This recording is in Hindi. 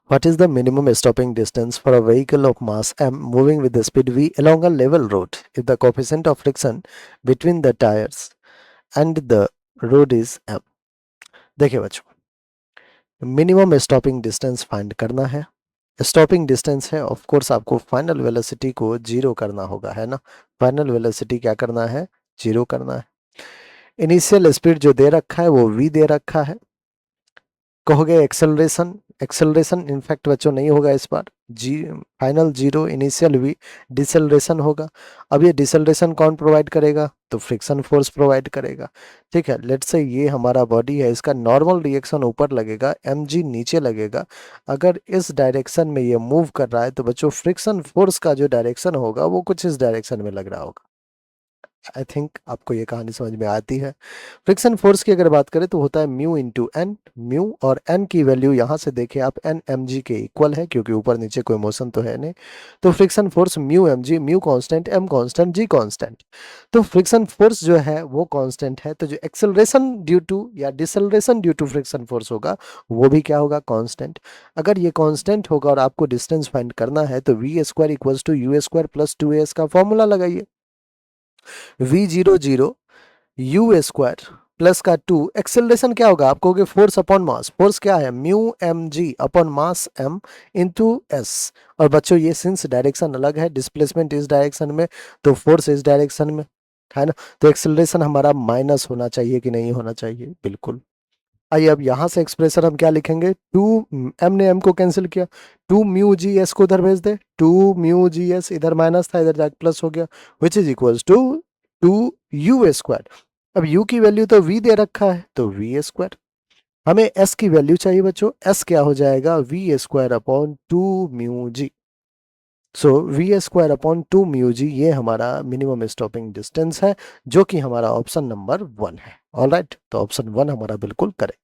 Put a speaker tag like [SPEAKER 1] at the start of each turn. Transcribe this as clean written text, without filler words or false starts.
[SPEAKER 1] What is the minimum stopping distance for a vehicle of mass m moving with the speed v along a level road if the coefficient of friction between the tires and the road is m? देखिए बच्चों, मिनिमम स्टॉपिंग डिस्टेंस फाइंड करना है। स्टॉपिंग डिस्टेंस है, ऑफ कोर्स आपको फाइनल वेलोसिटी को जीरो करना होगा, है ना। फाइनल वेलोसिटी क्या करना है, जीरो करना है। इनिशियल स्पीड जो दे रखा है वो v दे रखा है। कहोगे एक्सेलरेशन, एक्सेलरेशन इनफैक्ट बच्चों नहीं होगा इस बार, जी final zero, initial V, deceleration होगा। अब ये डिसेलरेशन कौन प्रोवाइड करेगा, तो फ्रिक्शन फोर्स प्रोवाइड करेगा। ठीक है, लेट्स से ये हमारा बॉडी है, इसका नॉर्मल रिएक्शन ऊपर लगेगा, mg नीचे लगेगा। अगर इस डायरेक्शन में ये मूव कर रहा है तो बच्चों फ्रिक्शन फोर्स का जो डायरेक्शन होगा वो कुछ इस डायरेक्शन में लग रहा होगा। आई थिंक आपको ये कहानी समझ में आती है। फ्रिक्शन फोर्स की अगर बात करें तो होता है म्यू इंटू एन, म्यू और एन की वैल्यू यहाँ से देखें आप एन एम जी के इक्वल है, क्योंकि ऊपर नीचे कोई मोशन तो है नहीं। तो friction force mu M G, mu constant, M constant, G constant. तो फ्रिक्शन फोर्स जो है वो कांस्टेंट है, तो जो एक्सेलरेशन ड्यू टू या deceleration due to friction force होगा वो भी क्या होगा, कांस्टेंट। अगर ये कांस्टेंट होगा और आपको डिस्टेंस फाइंड करना है तो v square equals to u square plus two s का फॉर्मूला लगाइए। V zero zero u square plus का टू, एक्सेलरेशन क्या होगा, आप कहोगे फोर्स अपॉन मास, फोर्स क्या है mu M g upon mass m into s. और बच्चों ये सिंस डायरेक्शन अलग है, डिस्प्लेसमेंट इस डायरेक्शन में तो फोर्स इस डायरेक्शन में, है ना। तो एक्सेलरेशन हमारा माइनस होना चाहिए कि नहीं होना चाहिए, बिल्कुल। आइए अब यहां से एक्सप्रेशन हम क्या लिखेंगे, टू, एम ने एम को कैंसिल किया, टू म्यू जी एस को उधर भेज दे, टू म्यू जी एस इधर माइनस था इधर जाके प्लस हो गया, which is equals to two u square. अब u की वैल्यू तो v दे रखा है तो v स्क्वायर। हमें s की वैल्यू चाहिए बच्चों, s क्या हो जाएगा, v square upon two mu g. So v square upon two mu जी, ये हमारा मिनिमम स्टॉपिंग डिस्टेंस है, जो कि हमारा ऑप्शन नंबर 1 है। ऑलराइट, तो ऑप्शन 1 हमारा बिल्कुल करेक्ट।